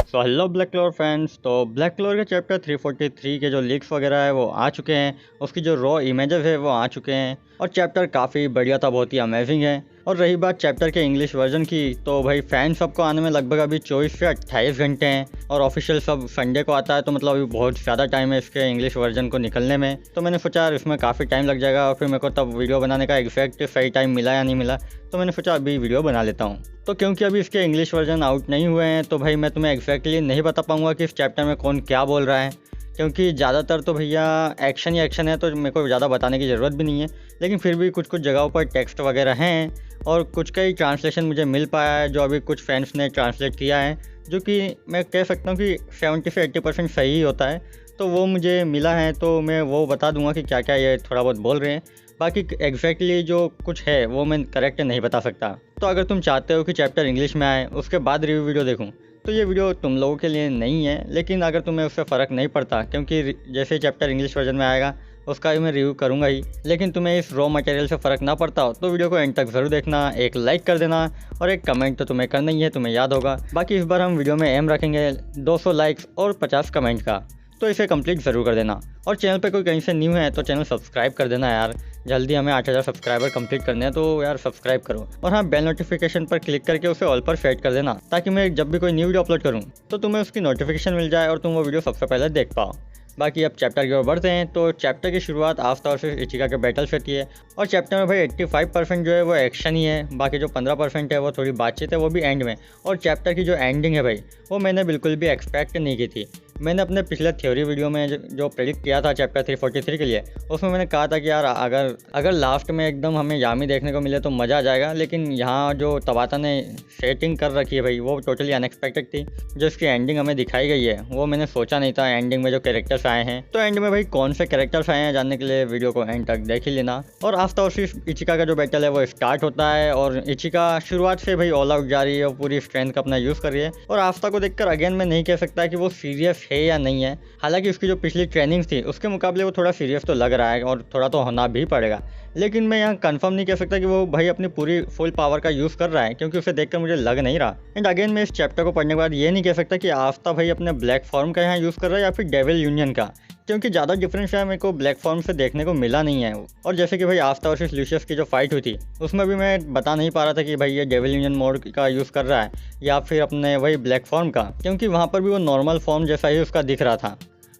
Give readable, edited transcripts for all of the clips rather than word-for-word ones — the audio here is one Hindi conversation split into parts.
सो हेलो ब्लैक क्लोर फैंस। तो ब्लैक क्लोर के चैप्टर 343 के जो लीक्स वगैरह है वो आ चुके हैं, उसकी जो रॉ इमेजेस है वो आ चुके हैं और चैप्टर काफ़ी बढ़िया था, बहुत ही अमेजिंग है। और रही बात चैप्टर के इंग्लिश वर्जन की, तो भाई फैन सबको आने में लगभग अभी 24 से 28 घंटे हैं और ऑफिशियल सब संडे को आता है, तो मतलब अभी बहुत ज़्यादा टाइम है इसके इंग्लिश वर्जन को निकलने में। तो मैंने सोचा यार इसमें काफ़ी टाइम लग जाएगा और फिर मेरे को तब वीडियो बनाने का एग्जैक्ट सही टाइम मिला या नहीं मिला, तो मैंने सोचा अभी वीडियो बना लेता हूँ। तो क्योंकि अभी इसके इंग्लिश वर्जन आउट नहीं हुए हैं, तो भाई मैं तुम्हें एग्जैक्टली नहीं बता पाऊँगा कि इस चैप्टर में कौन क्या बोल रहा है, क्योंकि ज़्यादातर तो भैया एक्शन ही एक्शन है, तो मेरे को ज़्यादा बताने की ज़रूरत भी नहीं है। लेकिन फिर भी कुछ कुछ जगहों पर टेक्स्ट वगैरह हैं और कुछ का ही ट्रांसलेशन मुझे मिल पाया है, जो अभी कुछ फैंस ने ट्रांसलेट किया है, जो कि मैं कह सकता हूँ कि 70 से 80% सही ही होता है। तो वो मुझे मिला है, तो मैं वो बता दूंगा कि क्या क्या ये थोड़ा बहुत बोल रहे हैं। बाकी एग्जैक्टली जो कुछ है वो मैं करेक्ट नहीं बता सकता। तो अगर तुम चाहते हो कि चैप्टर इंग्लिश में आए उसके बाद रिव्यू वीडियो देखूँ, तो ये वीडियो तुम लोगों के लिए नहीं है। लेकिन अगर तुम्हें उससे फ़र्क नहीं पड़ता, क्योंकि जैसे चैप्टर इंग्लिश वर्जन में आएगा उसका भी मैं रिव्यू करूँगा ही, लेकिन तुम्हें इस रॉ मटेरियल से फ़र्क ना पड़ता हो, तो वीडियो को एंड तक ज़रूर देखना, एक लाइक कर देना और एक कमेंट तो तुम्हें करना ही है, तुम्हें याद होगा। बाकी इस बार हम वीडियो में एम रखेंगे 200 लाइक्स और 50 कमेंट का, तो इसे कंप्लीट ज़रूर कर देना। और चैनल पे कोई कहीं से न्यू है तो चैनल सब्सक्राइब कर देना यार, जल्दी हमें 8000 सब्सक्राइबर कंप्लीट करने हैं, तो यार सब्सक्राइब करो। और हाँ, बेल नोटिफिकेशन पर क्लिक करके उसे ऑल पर सेट कर देना, ताकि मैं जब भी कोई न्यू वीडियो अपलोड करूँ तो तुम्हें उसकी नोटिफिकेशन मिल जाए और तुम वो वीडियो सबसे पहले देख पाओ। बाकी अब चैप्टर की ओर बढ़ते हैं। तो चैप्टर की शुरुआत आफ्ता और इचिका के बैटल से होती है और चैप्टर में भाई 85% जो है वो एक्शन ही है, बाकी जो 15% है वो थोड़ी बातचीत है, वो भी एंड में। और चैप्टर की जो एंडिंग है भाई, वो मैंने बिल्कुल भी एक्सपेक्ट नहीं की थी। मैंने अपने पिछले थ्योरी वीडियो में जो प्रेडिक्ट किया था चैप्टर 343 के लिए, उसमें मैंने कहा था कि यार अगर लास्ट में एकदम हमें यामी देखने को मिले तो मज़ा आ जाएगा। लेकिन यहाँ जो तबाता ने सेटिंग कर रखी है भाई, वो टोटली अनएक्सपेक्टेड थी। जो इसकी एंडिंग हमें दिखाई गई है वो मैंने सोचा नहीं था। एंडिंग में जो कैरेक्टर्स आए हैं, तो एंड में भाई कौन से कैरेक्टर्स आए हैं जानने के लिए वीडियो को एंड तक देख ही लेना। और आफ्ता और इचिका का जो बैटल है वो स्टार्ट होता है और इचिका शुरुआत से भाई ऑल आउट जा रही है और पूरी स्ट्रेंथ का अपना यूज़ कर रही है। और आफ्ता को देखकर अगेन मैं नहीं कह सकता कि वो सीरियस है या नहीं है, हालांकि उसकी जो पिछली ट्रेनिंग थी उसके मुकाबले वो थोड़ा सीरियस तो लग रहा है और थोड़ा तो होना भी पड़ेगा। लेकिन मैं यहाँ कंफर्म नहीं कह सकता कि वो भाई अपनी पूरी फुल पावर का यूज़ कर रहा है, क्योंकि उसे देखकर मुझे लग नहीं रहा। एंड अगेन मैं इस चैप्टर को पढ़ने के बाद ये नहीं कह सकता कि आफ्ता भाई अपने ब्लैक फॉर्म का यहाँ यूज़ कर रहा है या फिर डेविल यूनियन का, क्योंकि ज़्यादा डिफरेंस है मेरे को ब्लैक फॉर्म से देखने को मिला नहीं है। और जैसे कि भाई आफ्ता वर्सेस लूशियस की जो फाइट हुई थी, उसमें भी मैं बता नहीं पा रहा था कि भाई ये डेविल यूनियन मोड का यूज़ कर रहा है या फिर अपने वही ब्लैक फॉर्म का, क्योंकि वहाँ पर भी वो नॉर्मल फॉर्म जैसा ही उसका दिख रहा था,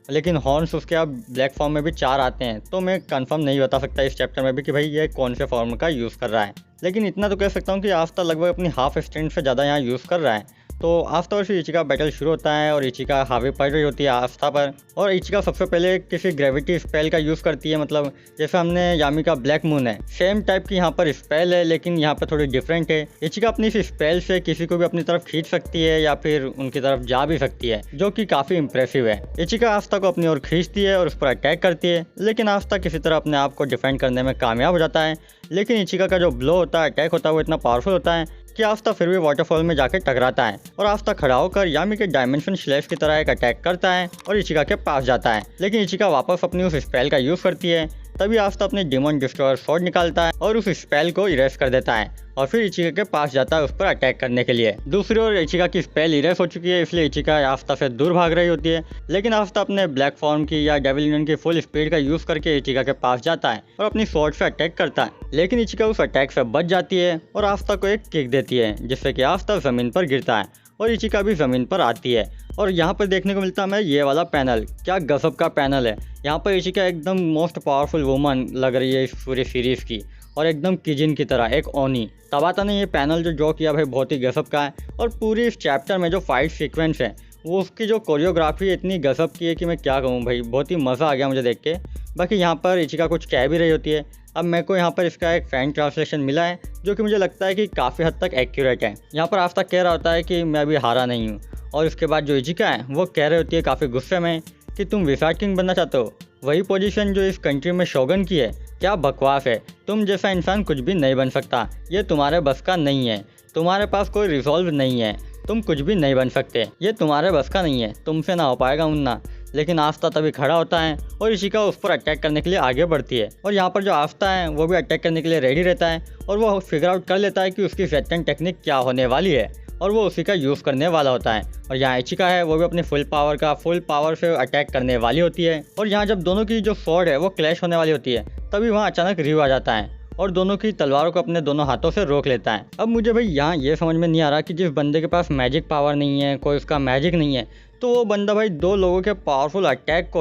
लेकिन हॉर्न्स उसके अब ब्लैक फॉर्म में भी 4 आते हैं। तो मैं कंफर्म नहीं बता सकता इस चैप्टर में भी कि भाई ये कौन से फॉर्म का यूज़ कर रहा है। लेकिन इतना तो कह सकता हूँ कि आफ्ता लगभग अपनी हाफ स्ट्रेंथ से ज़्यादा यहाँ यूज़ कर रहा है। तो आफ्ता और इचिका बैटल शुरू होता है और इचिका हावी पड़ रही होती है आफ्ता पर, और इचिका सबसे पहले किसी ग्रेविटी स्पेल का यूज़ करती है। मतलब जैसे हमने यामी का ब्लैक मून है, सेम टाइप की यहाँ पर स्पेल है, लेकिन यहाँ पर थोड़ी डिफरेंट है। इचिका अपनी इस स्पेल से किसी को भी अपनी तरफ खींच सकती है या फिर उनकी तरफ जा भी सकती है, जो कि काफ़ी इंप्रेसिव है। इचिका आफ्ता को अपनी ओर खींचती है और उस पर अटैक करती है, लेकिन आफ्ता किसी तरह अपने आप को डिफेंड करने में कामयाब हो जाता है। लेकिन इचिका का जो ब्लो होता है, अटैक होता है, वो इतना पावरफुल होता है कि आफ्ता फिर भी वाटरफॉल में जाकर टकराता है और आफ्ता खड़ा होकर यामी के डायमेंशन स्लैश की तरह एक अटैक करता है और इचिका के पास जाता है। लेकिन इचिका वापस अपनी उस स्पेल का यूज़ करती है। तभी आफ्ता अपने डिमन डिस्ट्रॉयर स्वॉर्ड निकालता है और उस स्पेल को इरेज कर देता है और फिर इचिका के पास जाता है उस पर अटैक करने के लिए। दूसरी ओर इचिका की स्पेल इरेज हो चुकी है, इसलिए इचिका आफ्ता से दूर भाग रही होती है। लेकिन आफ्ता अपने ब्लैक फॉर्म की या डेविल यूनियन की फुल स्पीड का यूज़ करके इचिका के पास जाता है और अपनी स्वॉर्ड से अटैक करता है। लेकिन इचिका उस अटैक से बच जाती है और आफ्ता को एक किक देती है, जिससे कि आफ्ता ज़मीन पर गिरता है और इचिका भी ज़मीन पर आती है। और यहाँ पर देखने को मिलता है हमें ये वाला पैनल, क्या गजब का पैनल है। यहाँ पर इचिका एकदम मोस्ट पावरफुल वुमन लग रही है इस पूरी सीरीज़ की, और एकदम किजिन की तरह एक ओनी। तबाता ने ये पैनल जो ड्रॉ किया भाई बहुत ही गजब का है। और पूरी इस चैप्टर में जो फाइट सीक्वेंस है, वो उसकी जो कोरियोग्राफी इतनी गजब की है कि मैं क्या कहूँ भाई, बहुत ही मज़ा आ गया मुझे देख के। बाकी यहाँ पर इचिका कुछ कह भी रही होती है। अब मेरे को यहाँ पर इसका एक फ़ैन ट्रांसलेशन मिला है, जो कि मुझे लगता है कि काफ़ी हद तक एक्यूरेट है। यहाँ पर आफ्ता कह रहा होता है कि मैं अभी हारा नहीं हूँ, और इसके बाद जो इचिका है वो कह रही होती है काफ़ी गुस्से में कि तुम विसार्ड किंग बनना चाहते हो, वही पोजीशन जो इस कंट्री में शोगन की है। क्या बकवास है, तुम जैसा इंसान कुछ भी नहीं बन सकता, ये तुम्हारे बस का नहीं है, तुम्हारे पास कोई रिजॉल्व नहीं है, तुम कुछ भी नहीं बन सकते, ये तुम्हारे बस का नहीं है, तुमसे ना हो पाएगा मुन्ना। लेकिन आफ्ता तभी खड़ा होता है और इशिका उस पर अटैक करने के लिए आगे बढ़ती है। और यहाँ पर जो आफ्ता है वो भी अटैक करने के लिए रेडी रहता है और वो फिगर आउट कर लेता है कि उसकी वेटन टेक्निक क्या होने वाली है। और वो उसी का यूज़ करने वाला होता है। और यहाँ इचिका है वो भी अपनी फुल पावर से अटैक करने वाली होती है। और यहाँ जब दोनों की जो स्वॉर्ड है वो क्लैश होने वाली होती है, तभी वहाँ अचानक रिव आ जाता है और दोनों की तलवारों को अपने दोनों हाथों से रोक लेता है। अब मुझे भाई यहाँ ये समझ में नहीं आ रहा कि जिस बंदे के पास मैजिक पावर नहीं है, कोई उसका मैजिक नहीं है, तो वो बंदा भाई दो लोगों के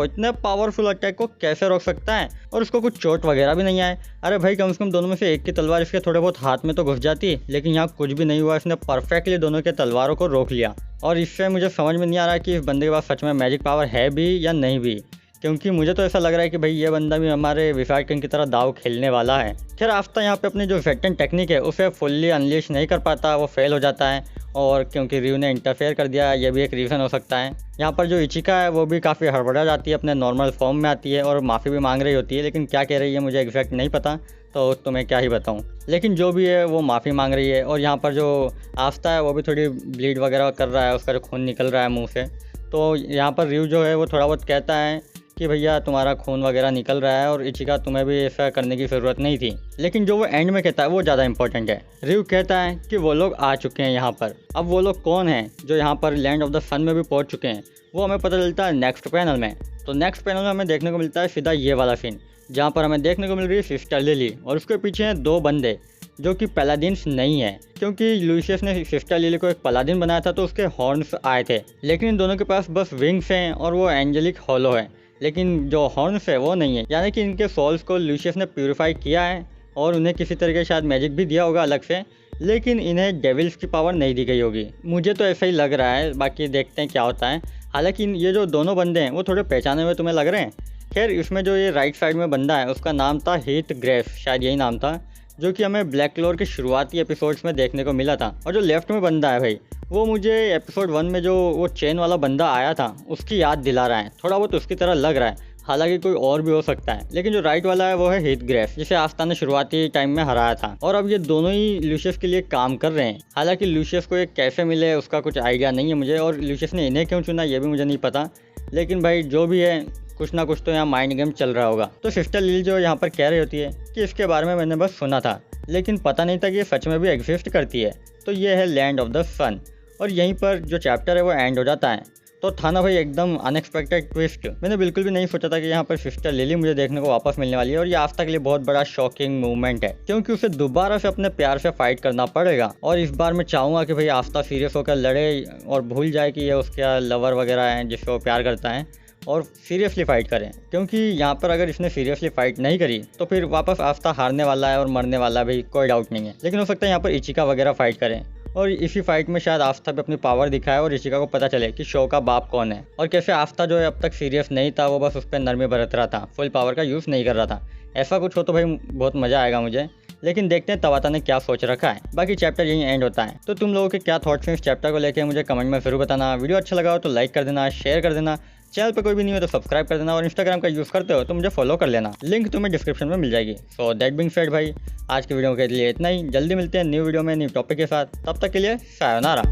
इतने पावरफुल अटैक को कैसे रोक सकता है, और उसको कुछ चोट वगैरह भी नहीं आए। अरे भाई कम से कम दोनों में से एक की तलवार इसके थोड़े बहुत हाथ में तो घुस जाती, लेकिन यहाँ कुछ भी नहीं हुआ, इसने परफेक्टली दोनों के तलवारों को रोक लिया। और इससे मुझे समझ में नहीं आ रहा कि इस बंदे के पास सच में मैजिक पावर है भी या नहीं भी, क्योंकि मुझे तो ऐसा लग रहा है कि भाई ये बंदा भी हमारे विराट किंग की तरह दाव खेलने वाला है। खैर आफ्ता यहाँ पे अपनी जो वेटन टेक्निक है उसे फुल्ली अनलीश नहीं कर पाता, वो फेल हो जाता है, और क्योंकि रिव ने इंटरफेयर कर दिया, ये भी एक रीज़न हो सकता है। यहाँ पर जो इचिका है वो भी काफ़ी हड़बड़ा जाती है, अपने नॉर्मल फॉर्म में आती है और माफ़ी भी मांग रही होती है, लेकिन क्या कह रही है मुझे एग्जैक्ट नहीं पता, तो तुम्हें क्या ही बताऊँ। लेकिन जो भी है वो माफ़ी मांग रही है। और यहाँ पर जो आफ्ता है वो भी थोड़ी ब्लीड वगैरह कर रहा है, उसका जो खून निकल रहा है मुँह से। तो यहाँ पर रिव जो है वो थोड़ा बहुत कहता है कि भैया तुम्हारा खून वगैरह निकल रहा है और इचिका तुम्हें भी ऐसा करने की ज़रूरत नहीं थी। लेकिन जो वो एंड में कहता है वो ज़्यादा इंपॉर्टेंट है। रिव कहता है कि वो लोग आ चुके हैं यहाँ पर। अब वो लोग कौन हैं जो यहाँ पर लैंड ऑफ द सन में भी पहुँच चुके हैं, वो हमें पता चलता है नेक्स्ट पैनल में। तो नेक्स्ट पैनल में हमें देखने को मिलता है सीधा ये वाला सीन, जहाँ पर हमें देखने को मिल रही है सिस्टर लिली और उसके पीछे हैं दो बंदे जो कि पैलाडिन्स नहीं है, क्योंकि लुसियस ने सिस्टर लिली को एक पैलाडिन बनाया था तो उसके हॉर्न्स आए थे, लेकिन इन दोनों के पास बस विंग्स हैं और वो एंजेलिक हॉलो है, लेकिन जो हॉर्न्स है वो नहीं है। यानी कि इनके सोल्स को लुसियस ने प्यूरिफाई किया है और उन्हें किसी तरीके शायद मैजिक भी दिया होगा अलग से, लेकिन इन्हें डेविल्स की पावर नहीं दी गई होगी, मुझे तो ऐसा ही लग रहा है। बाकी देखते हैं क्या होता है। हालांकि ये जो दोनों बंदे हैं वो थोड़े पहचाने हुए तुम्हें लग रहे हैं। खैर इसमें जो ये राइट साइड में बंदा है उसका नाम था हीथ ग्रेफ, शायद यही नाम था, जो कि हमें ब्लैक क्लोर के शुरुआती एपिसोड्स में देखने को मिला था। और जो लेफ्ट में बंदा है भाई वो मुझे एपिसोड 1 में जो वो चेन वाला बंदा आया था उसकी याद दिला रहा है, थोड़ा बहुत उसकी तरह लग रहा है, हालांकि कोई और भी हो सकता है। लेकिन जो राइट वाला है वो है हीथ ग्रेफ, जिसे आस्था ने शुरुआती टाइम में हराया था। और अब ये दोनों ही लुसियस के लिए काम कर रहे हैं। हालांकि लुसियस को ये कैसे मिले उसका कुछ आइडिया नहीं है मुझे, और लुसियस ने इन्हें क्यों चुना ये भी मुझे नहीं पता, लेकिन भाई जो भी है कुछ ना कुछ तो यहाँ माइंड गेम चल रहा होगा। तो सिस्टर लिली जो यहाँ पर कह रही होती है कि इसके बारे में मैंने बस सुना था, लेकिन पता नहीं था कि ये सच में भी एग्जिस्ट करती है। तो ये है लैंड ऑफ द सन, और यहीं पर जो चैप्टर है वो एंड हो जाता है। तो था ना भाई एकदम अनएक्सपेक्टेड ट्विस्ट। मैंने बिल्कुल भी नहीं सोचा था कि यहाँ पर सिस्टर लिली मुझे देखने को वापस मिलने वाली है, और ये आस्था के लिए बहुत बड़ा शॉकिंग मूवमेंट है, क्योंकि उसे दोबारा से अपने प्यार से फाइट करना पड़ेगा। और इस बार मैं चाहूँगा कि भाई आस्था सीरियस होकर लड़े और भूल जाए कि ये उसका लवर वगैरह है जिसको वो प्यार करता है, और सीरियसली फाइट करें। क्योंकि यहाँ पर अगर इसने सीरियसली फाइट नहीं करी तो फिर वापस आस्था हारने वाला है और मरने वाला भी, कोई डाउट नहीं है। लेकिन हो सकता है यहाँ पर इचिका वगैरह फाइट करें, और इसी फाइट में शायद आस्था भी अपनी पावर दिखाए और इचिका को पता चले कि शो का बाप कौन है, और कैसे आस्था जो है अब तक सीरियस नहीं था, वो बस उस पर नरमी बरत रहा था, फुल पावर का यूज़ नहीं कर रहा था। ऐसा कुछ हो तो भाई बहुत मज़ा आएगा मुझे। लेकिन देखते हैं तवाता ने क्या सोच रखा है। बाकी चैप्टर यहीं एंड होता है। तो तुम लोगों के क्या थॉट्स हैं इस चैप्टर को लेकर मुझे कमेंट में जरूर बताना। वीडियो अच्छा लगा हो तो लाइक कर देना, शेयर कर देना, चैनल पर कोई भी नहीं हो तो सब्सक्राइब कर देना, और इंस्टाग्राम का यूज़ करते हो तो मुझे फॉलो कर लेना, लिंक तुम्हें डिस्क्रिप्शन में मिल जाएगी। सो दैट बीइंग सेड भाई, आज की वीडियो के लिए इतना ही। जल्दी मिलते हैं न्यू वीडियो में न्यू टॉपिक के साथ, तब तक के लिए सायोनारा।